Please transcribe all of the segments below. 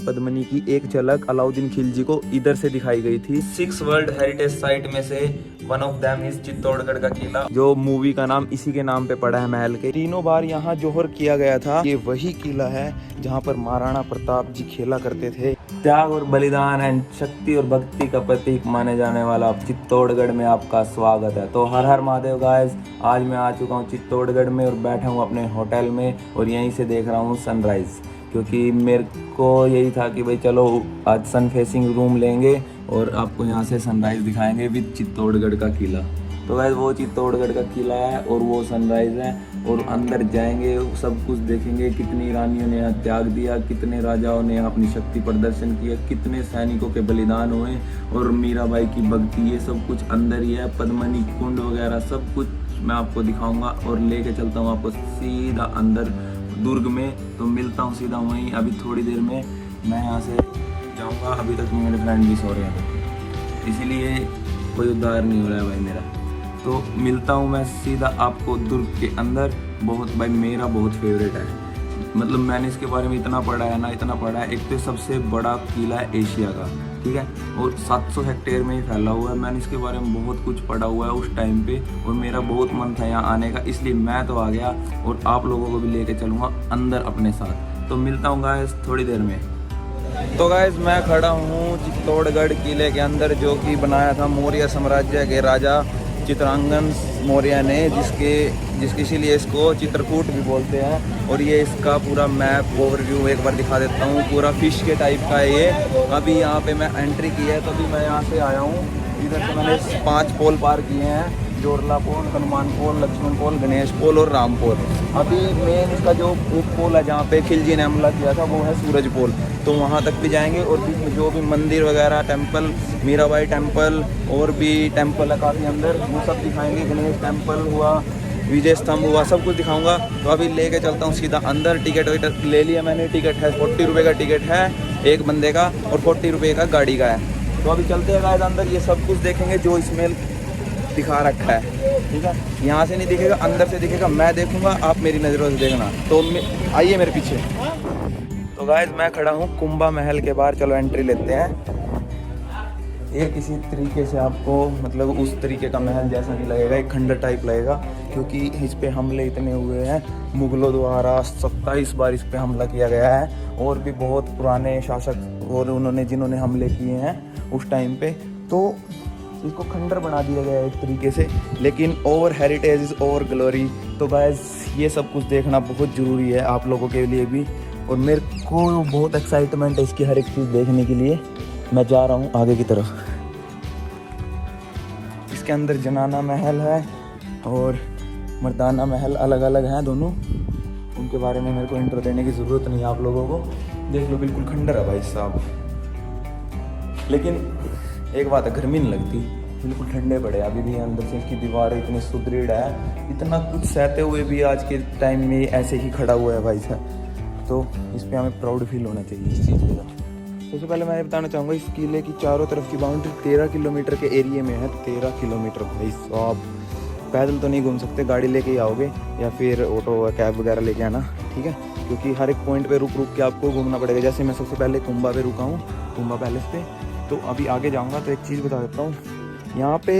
पद्मिनी की एक झलक अलाउद्दीन खिलजी को इधर से दिखाई गई थी। 6 वर्ल्ड हेरिटेज साइट में से one of them is Chittorgarh का किला, जो मूवी का नाम इसी के नाम पे पड़ा है महल के। तीनों बार यहाँ जोहर किया गया था। ये वही किला है जहाँ पर महाराणा प्रताप जी खेला करते थे। त्याग और बलिदान एंड शक्ति और भक्ति का प्रतीक माने जाने वाला चित्तौड़गढ़ में आपका स्वागत है। तो हर हर महादेव गाइस, आज मैं आ चुका हूँ चित्तौड़गढ़ में और बैठा हूँ अपने होटल में और यहीं से देख रहा हूँ सनराइज, क्योंकि मेरे को यही था कि भाई चलो आज सन फेसिंग रूम लेंगे और आपको यहाँ से सनराइज़ दिखाएंगे विद चित्तौड़गढ़ का किला। तो वैसे वो चित्तौड़गढ़ का किला है और वो सनराइज़ है और अंदर जाएंगे, सब कुछ देखेंगे। कितनी रानियों ने यहाँ त्याग दिया, कितने राजाओं ने अपनी शक्ति प्रदर्शन किया, कितने सैनिकों के बलिदान हुए और मीराबाई की भक्ति, ये सब कुछ अंदर ही है। पद्मिनी कुंड वगैरह सब कुछ मैं आपको दिखाऊँगा और लेके चलता हूँ आपको सीधा अंदर दुर्ग में। तो मिलता हूँ सीधा वहीं अभी थोड़ी देर में। मैं यहाँ से जाऊँगा, अभी तक मेरे फ्रेंड भी सो रहे हैं, इसीलिए कोई उद्धार नहीं हो रहा है भाई मेरा। तो मिलता हूँ मैं सीधा आपको दुर्ग के अंदर। बहुत भाई मेरा बहुत फेवरेट है, मतलब मैंने इसके बारे में इतना पढ़ा है ना, इतना पढ़ा है। एक तो सबसे बड़ा किला है एशिया का, ठीक है, और 700 हेक्टेयर में ही फैला हुआ है। मैंने इसके बारे में बहुत कुछ पढ़ा हुआ है उस टाइम पे और मेरा बहुत मन था यहाँ आने का, इसलिए मैं तो आ गया और आप लोगों को भी लेके चलूँगा अंदर अपने साथ। तो मिलता हूँ गाइस थोड़ी देर में। तो गाइस मैं खड़ा हूँ चित्तौड़गढ़ किले के अंदर, जो कि बनाया था मौर्य साम्राज्य के राजा चित्रांगन मौर्य ने, जिसके इसीलिए इसको चित्रकूट भी बोलते हैं। और ये इसका पूरा मैप ओवरव्यू एक बार दिखा देता हूँ। पूरा फिश के टाइप का है ये। अभी यहाँ पे मैं एंट्री की है, तभी मैं यहाँ से आया हूँ। इधर से मैंने 5 पोल पार किए हैं, जोरला पोल, हनुमान पोल, लक्ष्मण पोल, गणेश पोल और राम पोल। अभी मेन इसका जो एक पोल है जहाँ पे खिलजी ने हमला किया था वो है सूरज पोल, तो वहाँ तक भी जाएंगे। और बीच में जो भी मंदिर वगैरह, टेम्पल, मीराबाई टेम्पल और भी टेम्पल है काफ़ी अंदर, वो सब दिखाएंगे। गणेश टेम्पल हुआ, विजय स्तंभ हुआ, सब कुछ दिखाऊंगा। तो अभी लेके चलता हूँ सीधा अंदर। टिकट विकट ले लिया मैंने, टिकट है 40 रुपये का टिकट है एक बंदे का और 40 रुपये का गाड़ी का है। तो अभी चलते हैं गाइस अंदर, ये सब कुछ देखेंगे जो इसमें दिखा रखा है, ठीक है। यहाँ से नहीं दिखेगा, अंदर से दिखेगा, मैं देखूंगा, आप मेरी नज़रों से देखना। तो आइए मेरे पीछे। तो गाइस मैं खड़ा हूँ कुंभा महल के बाहर, चलो एंट्री लेते हैं। ये किसी तरीके से आपको मतलब उस तरीके का महल जैसा नहीं लगेगा, एक खंडर टाइप लगेगा, क्योंकि इस पे हमले इतने हुए हैं मुगलों द्वारा। 27 बार इस पे हमला किया गया है और भी बहुत पुराने शासक और उन्होंने जिन्होंने हमले किए हैं उस टाइम पे, तो इसको खंडर बना दिया गया है एक तरीके से। लेकिन over heritage is over glory. तो गाइस ये सब कुछ देखना बहुत ज़रूरी है आप लोगों के लिए भी, और मेरे को बहुत एक्साइटमेंट है इसकी हर एक चीज़ देखने के लिए। मैं जा रहा हूँ आगे की तरफ। इसके अंदर जनाना महल है और मर्दाना महल, अलग अलग हैं दोनों। उनके बारे में मेरे को इंट्रो देने की ज़रूरत नहीं है आप लोगों को। देख लो बिल्कुल खंडर है भाई साहब, लेकिन एक बात है, गर्मी नहीं लगती, बिल्कुल ठंडे पड़े अभी भी। अंदर से इसकी दीवारें इतनी सुदृढ़ है, इतना कुछ सहते हुए भी आज के टाइम में ऐसे ही खड़ा हुआ है भाई साहब। तो इस पर हमें प्राउड फील होना चाहिए इस चीज़ का। सबसे पहले मैं ये बताना चाहूँगा, इस किले की चारों तरफ की बाउंड्री 13 किलोमीटर के एरिए में है। 13 किलोमीटर भाई साहब, पैदल तो नहीं घूम सकते, गाड़ी लेके ही आओगे या फिर ऑटो कैब वगैरह लेके आना, ठीक है, क्योंकि हर एक पॉइंट पे रुक रुक के आपको घूमना पड़ेगा। जैसे मैं सबसे पहले कुंभा पे रुका हूँ, कुंभा पैलेस पे। तो अभी आगे जाऊँगा तो एक चीज़ बता देता हूँ। यहाँ पे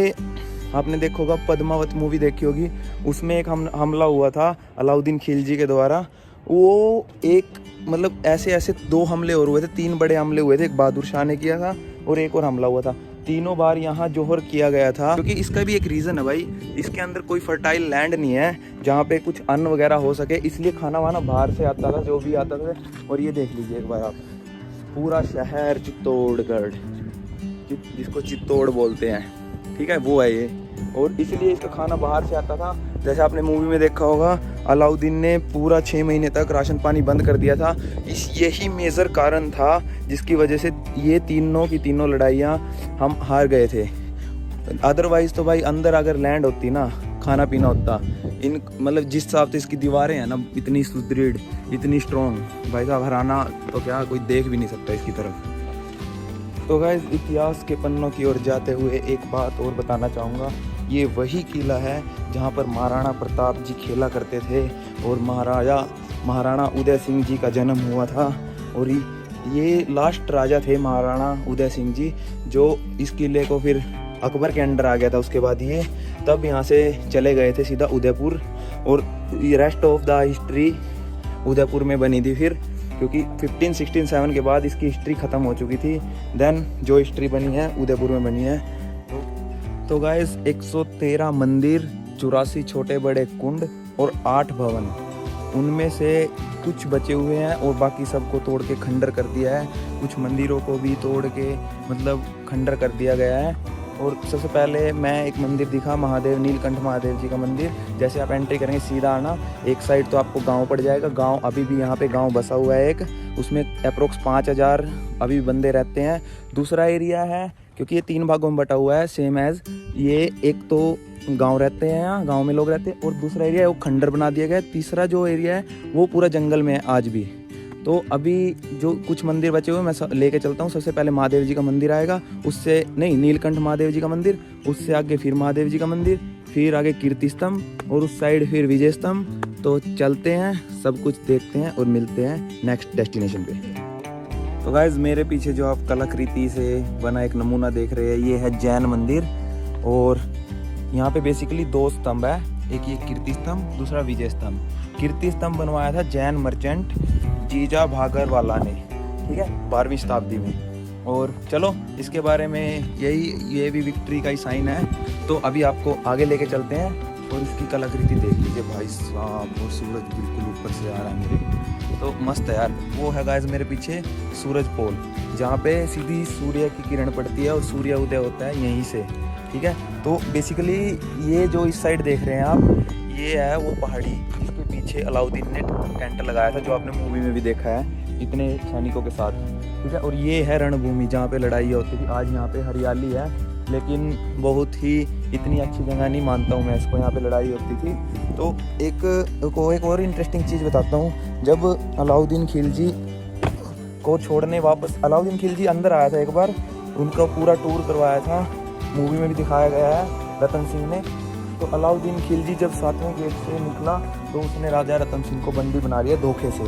आपने देखा होगा, पद्मावत मूवी देखी होगी, उसमें एक हमला हुआ था अलाउद्दीन खिलजी के द्वारा। वो एक मतलब ऐसे 2 हमले और हुए थे, 3 बड़े हमले हुए थे। एक बहादुर शाह ने किया था और एक और हमला हुआ था। तीनों बार यहाँ जोहर किया गया था, क्योंकि इसका भी एक रीज़न है भाई, इसके अंदर कोई फर्टाइल लैंड नहीं है जहाँ पे कुछ अन्न वगैरह हो सके, इसलिए खाना वाना बाहर से आता था, जो भी आता था। और ये देख लीजिए एक बार आप, पूरा शहर चित्तौड़गढ़, जिसको चित्तौड़ बोलते हैं, ठीक है, वो है ये। और इसलिए इसका खाना बाहर से आता था। जैसे आपने मूवी में देखा होगा, अलाउद्दीन ने पूरा 6 महीने तक राशन पानी बंद कर दिया था। यही मेजर कारण था जिसकी वजह से ये तीनों की तीनों लड़ाइयाँ हम हार गए थे। अदरवाइज़ तो भाई अंदर अगर लैंड होती ना, खाना पीना होता, इन मतलब जिस हिसाब से इसकी दीवारें हैं ना, इतनी सुदृढ़, इतनी स्ट्रॉन्ग, भाई साहब हराना तो क्या कोई देख भी नहीं सकता इसकी तरफ। तो गाइस इतिहास के पन्नों की ओर जाते हुए एक बात और बताना चाहूँगा, ये वही किला है जहाँ पर महाराणा प्रताप जी खेला करते थे और महाराणा उदय सिंह जी का जन्म हुआ था। और ये लास्ट राजा थे महाराणा उदय सिंह जी, जो इस किले को फिर अकबर के अंडर आ गया था उसके बाद ये, तब यहाँ से चले गए थे सीधा उदयपुर, और rest of the history Udaipur में बनी थी फिर, क्योंकि 1567 के बाद इसकी हिस्ट्री ख़त्म हो चुकी थी। देन जो हिस्ट्री बनी है उदयपुर में बनी है। तो गाइस 113 मंदिर, 84 छोटे बड़े कुंड और 8 भवन, उनमें से कुछ बचे हुए हैं और बाकी सबको तोड़ के खंडर कर दिया है। कुछ मंदिरों को भी तोड़ के मतलब खंडर कर दिया गया है। और सबसे पहले मैं एक मंदिर दिखा, महादेव, नीलकंठ महादेव जी का मंदिर। जैसे आप एंट्री करेंगे सीधा आना, एक साइड तो आपको गांव पड़ जाएगा। गांव अभी भी यहाँ पे गांव बसा हुआ है एक, उसमें अप्रोक्स 5000 अभी भी बंदे रहते हैं। दूसरा एरिया है, क्योंकि ये 3 भागों में बटा हुआ है सेम एज, ये एक तो गांव रहते हैं, यहाँ गांव में लोग रहते हैं, और दूसरा एरिया है वो खंडर बना दिया गया है। तीसरा जो एरिया है वो पूरा जंगल में है आज भी। तो अभी जो कुछ मंदिर बचे हुए मैं लेके चलता हूँ। सबसे पहले महादेव जी का मंदिर आएगा, उससे नहीं नीलकंठ महादेव जी का मंदिर, उससे आगे फिर महादेव जी का मंदिर, फिर आगे कीर्ति स्तंभ, और उस साइड फिर विजय स्तंभ। तो चलते हैं, सब कुछ देखते हैं और मिलते हैं नेक्स्ट डेस्टिनेशन पे। तो गाइज मेरे पीछे जो आप कलाकृति से बना एक नमूना देख रहे हैं, ये है जैन मंदिर। और यहाँ पे बेसिकली 2 स्तंभ है, एक ये कीर्ति स्तंभ, दूसरा विजय स्तंभ। कीर्ति स्तंभ बनवाया था जैन मर्चेंट जीजा भागरवाला ने, ठीक है, 12वीं शताब्दी में। और चलो इसके बारे में ये भी विक्ट्री का ही साइन है। तो अभी आपको आगे लेके चलते हैं और इसकी कलाकृति देख लीजिए भाई साहब। और सूरज बिल्कुल ऊपर से आ रहा है मेरे, तो मस्त है यार। वो है गाइस मेरे पीछे सूरज पोल, जहाँ पे सीधी सूर्य की किरण पड़ती है और सूर्य उदय होता है यहीं से, ठीक है। तो बेसिकली ये जो इस साइड देख रहे हैं आप, ये है वो पहाड़ी, इसके पीछे अलाउद्दीन ने टेंट लगाया था, जो आपने मूवी में भी देखा है, इतने सैनिकों के साथ, ठीक है। और ये है रणभूमि जहाँ पे लड़ाई होती थी। आज यहाँ पे हरियाली है, लेकिन बहुत ही इतनी अच्छी जगह नहीं मानता हूँ मैं इसको, यहाँ पे लड़ाई होती थी। तो एक और इंटरेस्टिंग चीज़ बताता हूँ। जब अलाउद्दीन खिलजी को छोड़ने वापस अलाउद्दीन खिलजी अंदर आया था एक बार, उनका पूरा टूर करवाया था, मूवी में भी दिखाया गया है रतन सिंह ने। तो अलाउद्दीन खिलजी जब 7वें गेट से निकला तो उसने राजा रतन सिंह को बंदी बना लिया धोखे से।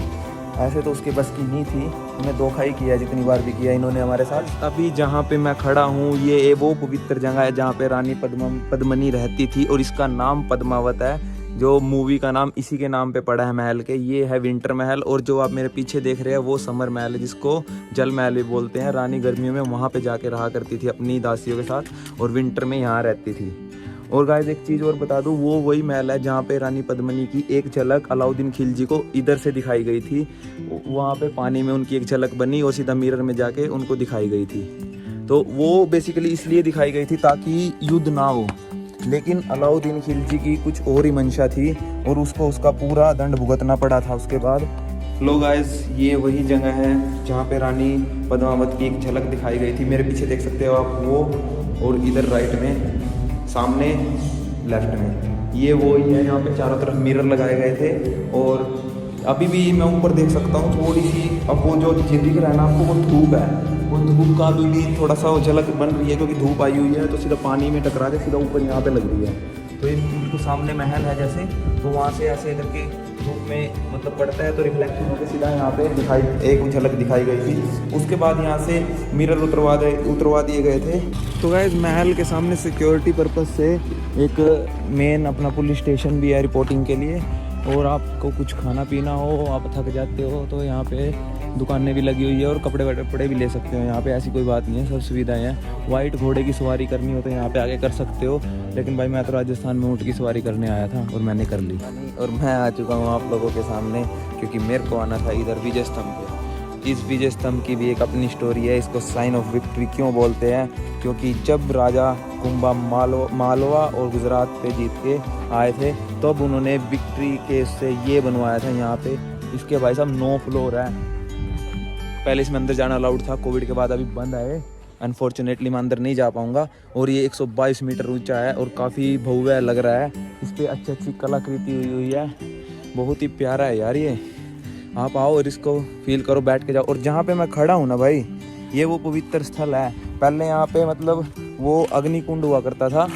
ऐसे तो उसके बस की नहीं थी, उन्हें धोखा ही किया, जितनी बार भी किया इन्होंने हमारे साथ। अभी जहाँ पे मैं खड़ा हूँ ये वो पवित्र जगह है जहाँ पे रानी पद्मनी रहती थी, और इसका नाम पद्मावत है, जो मूवी का नाम इसी के नाम पे पड़ा है महल के। ये है विंटर महल, और जो आप मेरे पीछे देख रहे हैं वो समर महल है, जिसको जल महल भी बोलते हैं। रानी गर्मियों में वहाँ पे जाके रहा करती थी अपनी दासियों के साथ, और विंटर में यहाँ रहती थी। और गाइस एक चीज़ और बता दूँ, वो वही महल है जहाँ पे रानी पद्मिनी की एक झलक अलाउद्दीन खिलजी को इधर से दिखाई गई थी। वहाँ पे पानी में उनकी एक झलक बनी और सीधा मिरर में जाके उनको दिखाई गई थी। तो वो बेसिकली इसलिए दिखाई गई थी ताकि युद्ध ना हो, लेकिन अलाउद्दीन खिलजी की कुछ और ही मंशा थी और उसको उसका पूरा दंड भुगतना पड़ा था उसके बाद। लो गाइस, ये वही जगह है जहाँ पे रानी पद्मावत की एक झलक दिखाई गई थी। मेरे पीछे देख सकते हो आप वो, और इधर राइट में, सामने लेफ्ट में, ये वो ही है। यहाँ पे चारों तरफ मिरर लगाए गए थे, और अभी भी मैं ऊपर देख सकता हूँ थोड़ी सी। अब वो जो दिख रहा है ना आपको, वो धूप है, वो धूप का अभी भी थोड़ा सा झलक बन रही है, क्योंकि धूप आई हुई है तो सीधा पानी में टकरा के सीधा ऊपर यहाँ पे लग रही है। तो ये बिल्कुल सामने महल है जैसे, तो वहाँ से ऐसे करके धूप में मतलब पड़ता है तो रिफ्लेक्शन होकर सीधा यहाँ पे दिखाई एक झलक दिखाई गई थी। उसके बाद यहाँ से मिरर उतरवा दिए गए थे। तो गाइस महल के सामने सिक्योरिटी पर्पस से एक मेन अपना पुलिस स्टेशन भी है रिपोर्टिंग के लिए, और आपको कुछ खाना पीना हो, आप थक जाते हो तो यहाँ पे दुकानें भी लगी हुई है, और कपड़े भी ले सकते हो यहाँ पे, ऐसी कोई बात नहीं है, सब सुविधाएं हैं। वाइट घोड़े की सवारी करनी हो तो यहाँ पे आके कर सकते हो, लेकिन भाई मैं तो राजस्थान में ऊँट की सवारी करने आया था और मैंने कर ली। और मैं आ चुका हूँ आप लोगों के सामने, क्योंकि मेरे को आना था इधर विजय स्तंभ पे। इस विजय स्तंभ की भी एक अपनी स्टोरी है। इसको साइन ऑफ विक्ट्री क्यों बोलते हैं, क्योंकि जब राजा कुंभा मालवा और गुजरात पे जीत के आए थे तब उन्होंने विक्ट्री के से ये बनवाया था यहाँ पे। इसके भाई साहब 9 फ्लोर है। पहले इसमें अंदर जाना अलाउड था, कोविड के बाद अभी बंद है, अनफॉर्चुनेटली मैं अंदर नहीं जा पाऊँगा। और ये 122 मीटर ऊंचा है और काफ़ी भव्य लग रहा है। इस पर अच्छी कलाकृति हुई है, बहुत ही प्यारा है यार ये। आप आओ और इसको फील करो, बैठ के जाओ। और जहाँ पे मैं खड़ा हूँ ना भाई, ये वो पवित्र स्थल है। पहले यहाँ पे मतलब वो अग्निकुंड हुआ करता था,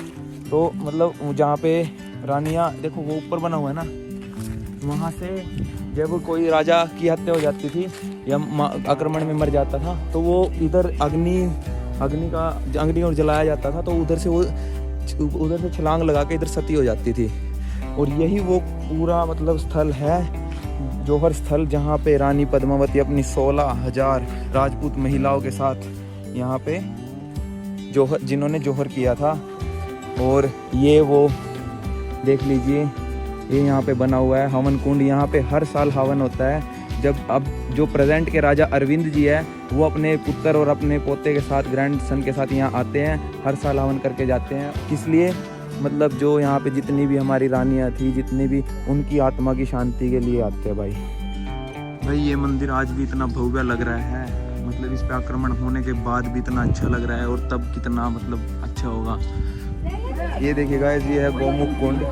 तो मतलब जहाँ पे रानियाँ, देखो वो ऊपर बना हुआ है ना, वहाँ से जब कोई राजा की हत्या हो जाती थी या आक्रमण में मर जाता था तो वो इधर अग्नि और जलाया जाता था, तो उधर से छलांग लगा के इधर सती हो जाती थी। और यही वो पूरा मतलब स्थल है, जौहर स्थल, जहाँ पे रानी पद्मावती अपनी 16,000 राजपूत महिलाओं के साथ यहाँ पे जिन्होंने जौहर किया था। और ये वो देख लीजिए, ये यहाँ पे बना हुआ है हवन कुंड। यहाँ पे हर साल हवन होता है। अब जो प्रेजेंट के राजा अरविंद जी है वो अपने पुत्र और अपने पोते के साथ, ग्रैंड सन के साथ यहाँ आते हैं, हर साल हवन करके जाते हैं। किस लिए? मतलब जो यहाँ पे जितनी भी हमारी रानियाँ थी, जितनी भी, उनकी आत्मा की शांति के लिए आते हैं भाई। ये मंदिर आज भी इतना भव्य लग रहा है, मतलब इस पे आक्रमण होने के बाद भी इतना अच्छा लग रहा है, और तब कितना मतलब अच्छा होगा। ये देखिएगा, ये है गौमुख कुंड।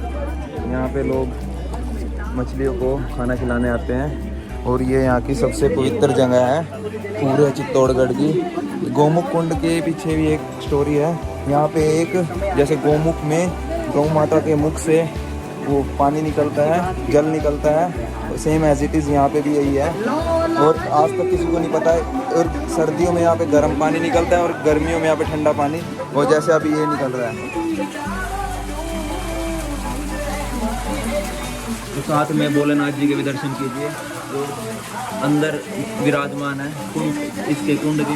यहाँ पे लोग मछलियों को खाना खिलाने आते हैं, और ये यहाँ की सबसे पवित्र जगह है पूरे चित्तौड़गढ़ की। गौमुख कुंड के पीछे भी एक स्टोरी है। यहाँ पे एक जैसे गौमुख में गौ माता के मुख से वो पानी निकलता है, जल निकलता है, सेम एज इट इज़ यहाँ पे भी यही है। और आज तक किसी को नहीं पता है। और सर्दियों में यहाँ पे गर्म पानी निकलता है और गर्मियों में यहाँ पे ठंडा पानी, और जैसे अभी ये निकल रहा है। तो साथ में भोलेनाथ जी के भी दर्शन कीजिए, जो अंदर विराजमान है कुंड, इसके कुंड के।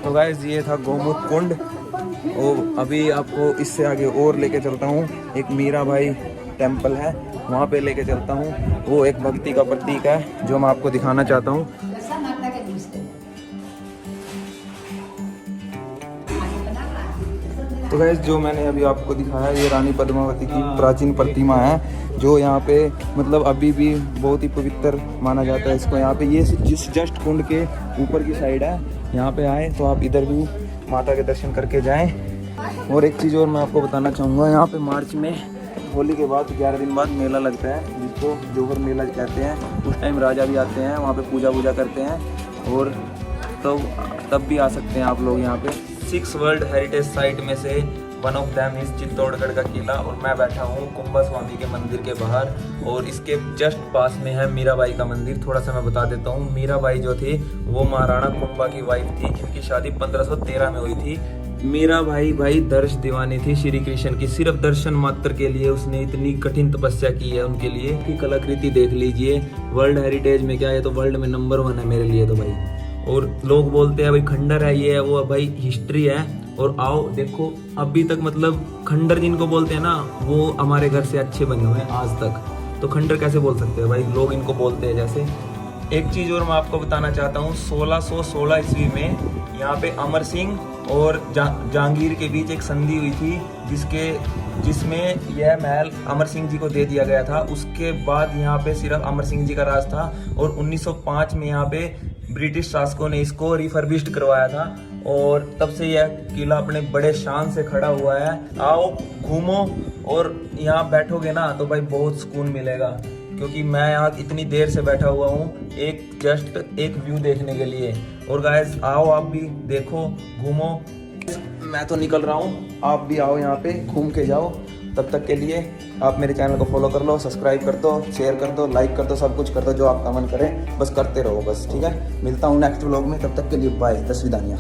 तो गाइस ये था गौमुख कुंड। और अभी आपको इससे आगे और लेके चलता हूँ, एक मीराबाई टेम्पल है, वहाँ पे लेके चलता हूँ। वो एक भक्ति का प्रतीक है जो मैं आपको दिखाना चाहता हूँ। तो गाइस जो मैंने अभी आपको दिखाया, ये रानी पद्मावती की प्राचीन प्रतिमा है, जो यहाँ पे मतलब अभी भी बहुत ही पवित्र माना जाता है इसको। यहाँ पे ये जिस जस्ट कुंड के ऊपर की साइड है, यहाँ पे आए तो आप इधर भी माता के दर्शन करके जाएं। और एक चीज़ और मैं आपको बताना चाहूँगा, यहाँ पे मार्च में होली के बाद 11 दिन बाद मेला लगता है, जिसको जौहर मेला कहते हैं। उस टाइम राजा भी आते हैं, वहाँ पे पूजा करते हैं, और तब भी आ सकते हैं आप लोग यहाँ पे। 6 वर्ल्ड हेरिटेज साइट में से one of them is Chittorgarh का किला। और मैं बैठा हूँ कुंभा स्वामी के मंदिर के बाहर, और इसके जस्ट पास में है मीराबाई का मंदिर। थोड़ा सा मैं बता देता हूँ, मीराबाई जो थी वो महाराणा कुंभा की वाइफ थी, जिनकी शादी 1513 में हुई थी। मीराबाई भाई दर्श दीवानी थी श्री कृष्ण की। सिर्फ दर्शन मात्र के लिए उसने इतनी कठिन तपस्या की है उनके लिए। की कलाकृति देख लीजिए, वर्ल्ड हेरिटेज में क्या है, तो वर्ल्ड में नंबर 1 है मेरे लिए तो भाई। और लोग बोलते हैं भाई खंडर है, ये है वो है, भाई हिस्ट्री है। और आओ देखो, अभी तक मतलब खंडर जिनको बोलते हैं ना, वो हमारे घर से अच्छे बने हुए हैं आज तक। तो खंडर कैसे बोल सकते हैं भाई, लोग इनको बोलते हैं जैसे। एक चीज़ और मैं आपको बताना चाहता हूँ, 1616 ईस्वी में यहाँ पे अमर सिंह और जहांगीर के बीच एक संधि हुई थी, जिसमें यह महल अमर सिंह जी को दे दिया गया था। उसके बाद यहाँ पे सिर्फ अमर सिंह जी का राज था, और 1905 में यहाँ पे ब्रिटिश शासकों ने इसको रिफर्बिश्ड करवाया था, और तब से यह किला अपने बड़े शान से खड़ा हुआ है। आओ घूमो, और यहाँ बैठोगे ना तो भाई बहुत सुकून मिलेगा, क्योंकि मैं यहाँ इतनी देर से बैठा हुआ हूँ एक व्यू देखने के लिए। और गाइस आओ, आप भी देखो, घूमो। मैं तो निकल रहा हूँ, आप भी आओ यहाँ पे, घूम के जाओ। तब तक के लिए आप मेरे चैनल को फॉलो कर लो, सब्सक्राइब कर दो, शेयर कर दो, लाइक कर दो, सब कुछ कर दो जो आपका मन करे, बस करते रहो बस, ठीक है। मिलता हूँ नेक्स्ट व्लॉग में, तब तक के लिए बाय, तस्वीदानिया।